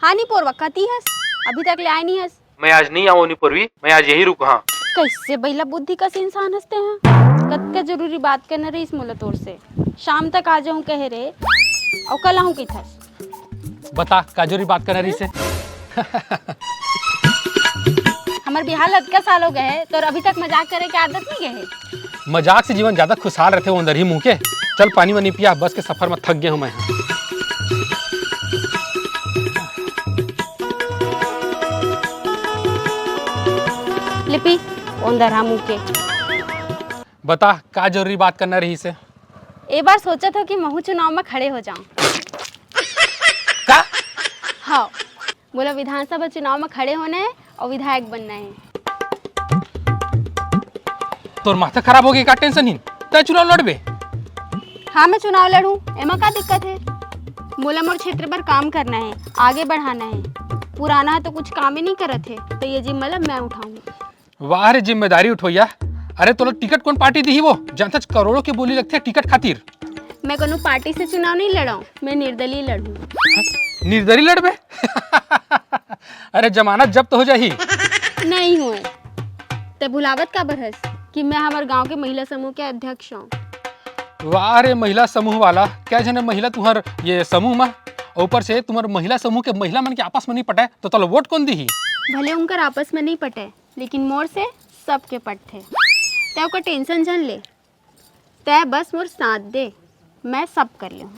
हानि पूर्वक कती हस, अभी तक ले आए नहीं हस। मैं आज नहीं आऊँ पूर्वी, मैं आज यही रुका। हाँ कैसे बैला बुद्धि का इंसान हंसते हैं। कद का जरूरी बात करना रही इस मुलतोड़ से, शाम तक आ जाऊं कह रहे और कल आऊं की थस। बता का जरूरी बात करना रही से। हमार बिहार लदका साल हो गए तो अभी तक मजाक करे के आदत नहीं गए। मजाक से जीवन ज्यादा खुशहाल रहते हो अंदर ही मुंह के। चल पानी वानी पिया, बस के सफर में थक गया हूँ मैं। लिपि अंदर हम मुंह के। बता का जरूरी बात करना रही से। एक बार सोचा था कि महू चुनाव में खड़े हो जाऊं। का? हाँ, बोला विधानसभा चुनाव में खड़े होना है और विधायक बनना है। तोर माथा खराब हो गई का? टेंशन ही तय चुनाव लड़बे। हाँ मैं चुनाव लड़ूं, एमा का दिक्कत है। बोला मोर क्षेत्र पर काम करना है, आगे बढ़ाना है। पुराना है तो कुछ काम ही नहीं करत है, तो ये जिम्मेदारी मैं उठाऊंगी। वाह रे, जिम्मेदारी उठोया। अरे तो टिकट कौन पार्टी दी वो? जनता करोड़ों की बोली लगती है टिकट खातिर। मैं कोनो पार्टी से चुनाव नहीं लड़ाऊं, मैं निर्दलीय लड़ूं। निर्दलीय लड़बे? अरे जमानत जब्त हो जाही। नहीं हुए ते भुलावत का बरहस कि मैं हमारे गांव के महिला समूह के अध्यक्ष हूँ। वाह रे, महिला समूह वाला क्या जने महिला तुम्हार ये समूह में, ऊपर से तुम्हार महिला समूह के महिला मन के आपस में नहीं पटाए तो तल वोट कौन दी? भले उनकर आपस में नहीं पटे, लेकिन मोर से सबके पट थे। तय का टेंशन झन ले, तय बस मोर साथ दे, मैं सब कर लूँ।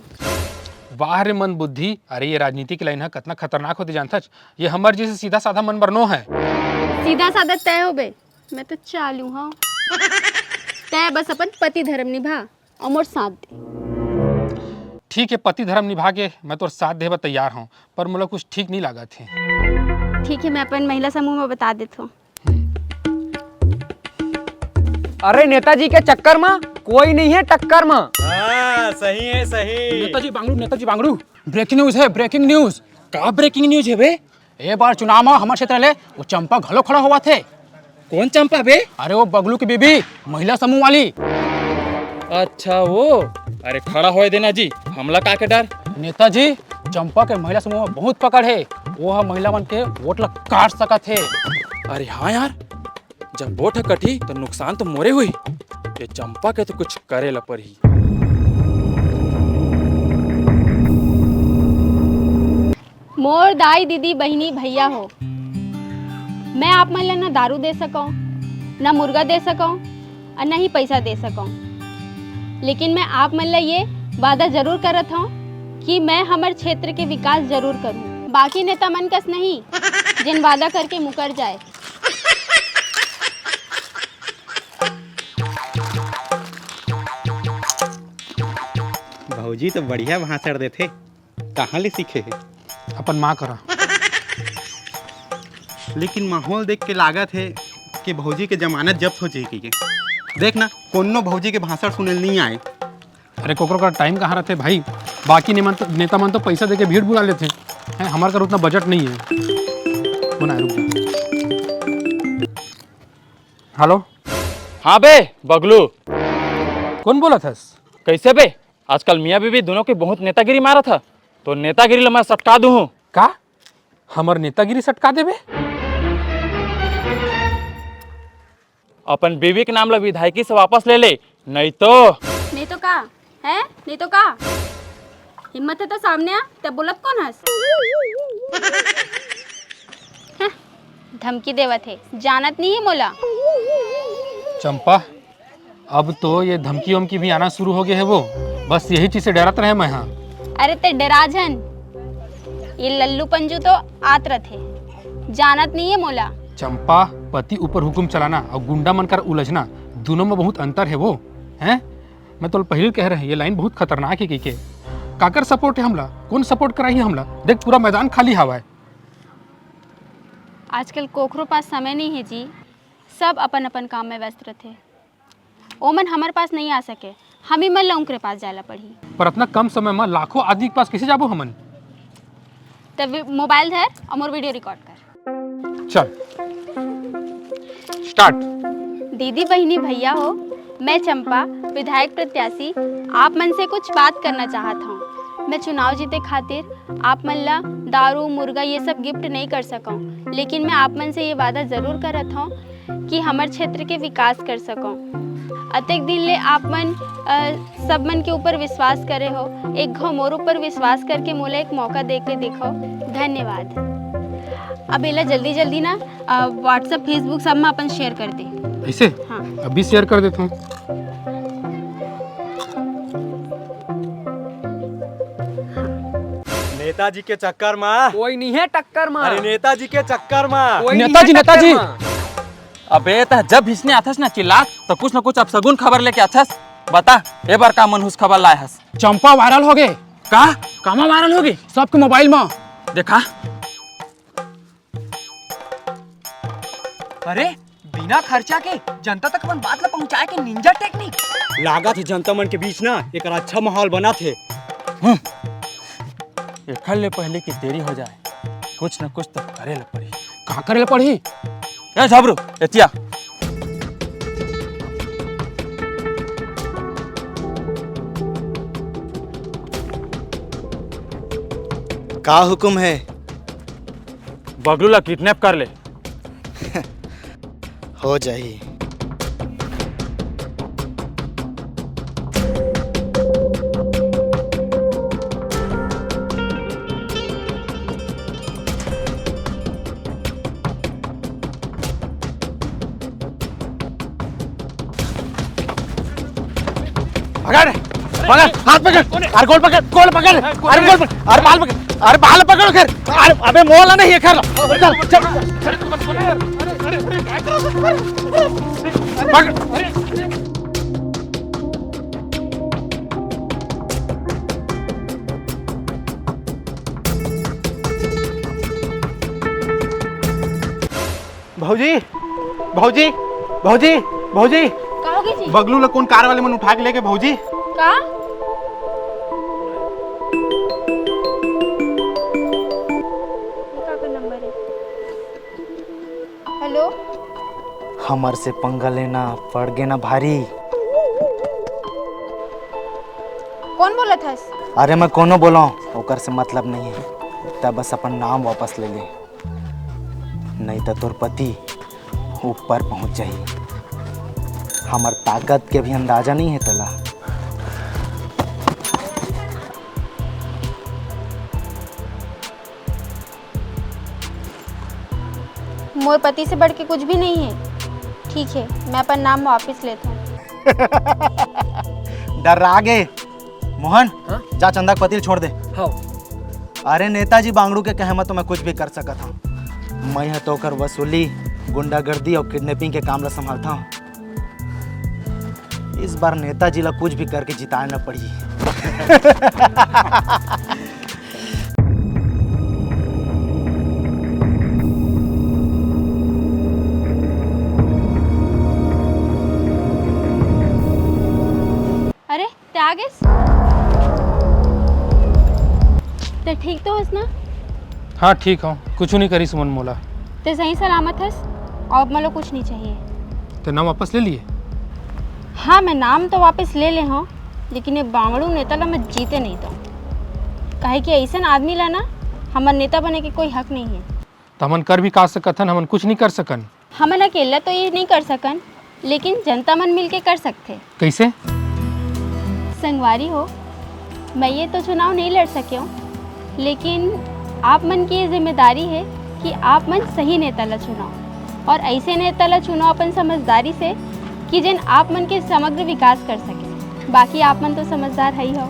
वाह रे मन बुद्धि। अरे ये राजनीति की लाइन है कितना खतरनाक होती जानता। ये हमार जैसे सीधा साधा मन बरनो है। सीधा साधा तय हो बे, मैं तो चालू हूँ। तय बस अपन पति धर्म निभा और मोर साथ दे। ठीक है, पति धर्म निभा के मैं तो साथ देवा तैयार हूँ, पर मुझे कुछ ठीक नहीं लगा थे। ठीक है, मैं अपन महिला समूह में बता देता हूँ। अरे नेताजी के चक्कर में कोई नहीं है टक्कर में। हाँ, सही है सही। नेताजी बांगड़ू, ब्रेकिंग न्यूज है, ब्रेकिंग न्यूज। का ब्रेकिंग न्यूज है बे? ए बार चुनाव में हमारे क्षेत्र ले वो चंपा घलो खड़ा हुआ थे। कौन चंपा बे? अरे वो बगलू की बीबी, महिला समूह वाली। अच्छा वो, अरे खड़ा होए देना जी, हमला का के डर। नेताजी चंपा के महिला समूह में बहुत पकड़ है, वो महिला मन के वोट ला काट सकत है। अरे हाँ यार, जब वोट कटी तो नुकसान तो मोरे हुई। ये चंपा के तो कुछ करे ला पड़ी। मोर दाई दीदी बहनी भैया हो, मैं आप मन ला ना दारू दे सकूं, ना मुर्गा दे सकूं और ना ही पैसा दे सकूं, लेकिन मैं आप मन ला ये वादा जरूर करत हूँ कि मैं हमारे क्षेत्र के विकास जरूर करूँ। बाकी नेता मन कस नहीं जिन वादा करके मुकर जाए। भौजी तो बढ़िया भाषण देते, कहाँ ले सीखे है? अपन माँ करा। लेकिन माहौल देख के लागत है कि भौजी के जमानत जब्त हो जाएगी। देख ना, कोनो भौजी के भाषण सुने नहीं आए। अरे कोकरो का टाइम कहाँ रहते भाई? बाकी नेता मन तो पैसा देके भीड़ बुला लेते हैं, हमारे का उतना बजट नहीं है। बनाए रुक जा। हेलो, हाँ बे बगलू, कौन बोला था? कैसे बे? आजकल मियाँ बीवी दोनों की बहुत नेतागिरी मारा था, तो नेतागिरी ला मैं सटका दूँ। का हमार नेतागिरी सटका देवे? अपन बीवी के नाम ला विधायकी से वापस ले ले, नहीं तो का है, नहीं तो का हिम्मत है तो सामने आ, तब बोलत कौन हंस? धमकी देवत है, जानत नहीं है मोला। चंपा, अब तो ये धमकी वमकी भी आना शुरू हो गए है। वो बस यही चीज से डरत रहे मैं। हाँ अरे ते डराजन, ये लल्लू पंजू तो आतरत है, जानत नहीं है मोला। चंपा, पति ऊपर हुक्म चलाना और गुंडा मन कर उलझना, दोनों में बहुत अंतर है वो हैं। मैं तो पहले कह रहे हैं, ये लाइन बहुत खतरनाक है। के काकर सपोर्ट है हमला? कौन सपोर्ट कराई है हमला? देख पूरा मैदान खाली हवा है। आजकल कोखरो पास समय नहीं है जी, सब अपन अपन काम में व्यस्त रहते। ओमन हमारे पास नहीं आ सके, हम ही मन ला उनके पास जाला पड़ी। पर इतना कम समय में लाखों आदमी के पास कैसे जाबो हमन? तब मोबाइल धर और मोर वीडियो रिकॉर्ड कर। चल स्टार्ट। दीदी बहनी भैया हो, मैं चंपा विधायक प्रत्याशी आप मन से कुछ बात करना चाहता हूँ। मैं चुनाव जीते खातिर आप मन ला दारू मुर्गा ये सब गिफ्ट नहीं कर सकूँ, लेकिन मैं आप मन से ये वादा ज़रूर करत हूँ कि हमारे क्षेत्र के विकास कर सकूँ। अतेक दिन ले आप मन सब मन के ऊपर विश्वास करे हो, एक घो मोर ऊपर विश्वास करके मोला एक मौका दे के देखो। धन्यवाद। अब एला जल्दी जल्दी ना व्हाट्सएप फेसबुक सब में अपन शेयर कर दे। ऐसे हाँ। अभी शेयर कर देता हूँ। नेताजी के चक्कर में कोई नहीं है टक्कर मार। अरे नेताजी के चक्कर में कोई नहीं नेताजी, है टक्कर नेताजी। मार। अबे त जब हिसने आथस ना चिल्ला तो कुछ ना कुछ अब सगुन खबर लेके आथस। बता ए बार का मनहूस खबर लाए हस? चंपा वायरल हो गए। का कामा वायरल हो गए सबके मोबाइल में। देखा अरे बिना खर्चा के जनता तक अपन बात ला पहुंचाए के निंजा टेक्निक। लागत है जनता मन के बीच ना एक अच्छा माहौल बना थे। एखर ले पहले की देरी हो जाए कुछ न कुछ तो करे ल पड़ी। कहाँ करे पड़ी? ए झबरू एतिया का हुक्म है? बगलू ला किडनैप कर ले। हो जाही। पकड़ पकड़, हाथ पकड़, अरे गोल पकड़, गोल पकड़, अरे गोल पकड़, अरे बाल पकड़, अरे बाल पकड़ो खैर, अरे अबे मोला नहीं है खैर, चल चल पकड़। भौजी भौजी भौजी भौजी कहोगे जी? बगलू ला कौन कार वाले मन उठा के लेके भौजी? का? नंबर है। हेलो, हमर से पंगा लेना पड़ गे ना भारी। कौन बोला था? अरे मैं कोनो बोला ओकर से मतलब नहीं है, तब बस अपन नाम वापस ले ले, नहीं तो तोर पति ऊपर पहुंच जाही। हमार ताकत के भी अंदाजा नहीं है तला। मोर पति से बढ़ के कुछ भी नहीं है। ठीक है, मैं अपन नाम वापस लेता हूँ। डर आगे मोहन जा चंदा के पतिल छोड़ दे। हाँ। अरे नेताजी बांगड़ू के कहे तो मैं कुछ भी कर सकता हूँ। मैं है तो कर वसूली, गुंडागर्दी और किडनैपिंग के काम ला संभालता हूँ। इस बार नेताजी ला कुछ भी करके जिताना पड़ी। अरे ते आ गए? ते ठीक तो हस ना? हाँ ठीक हूँ, कुछ नहीं करी सुमन मोला। ते सही सलामत हस और मतलब कुछ नहीं चाहिए। तो नाम वापस ले लिए? हाँ, मैं नाम तो वापस ले ले हूँ, लेकिन ये बांगड़ू नेता ला मैं जीते नहीं तो। काहे कि ऐसा आदमी ला ना हमार नेता बने के कोई हक नहीं है। तो हमन कर भी का सकथन, हमन कुछ नहीं कर सकन। हमन अकेला तो ये नहीं कर सकन, लेकिन जनता मन मिल के कर सकते। कैसे? संगवारी हो, मैं ये तो चुनाव नहीं लड़ सके हूँ, लेकिन आप मन की ये जिम्मेदारी है कि आप मन सही नेता ला चुनाओ, और ऐसे नेता ला चुनाव अपन समझदारी से कि जिन आप मन के समग्र विकास कर सके। बाकी आप मन तो समझदार है ही हो।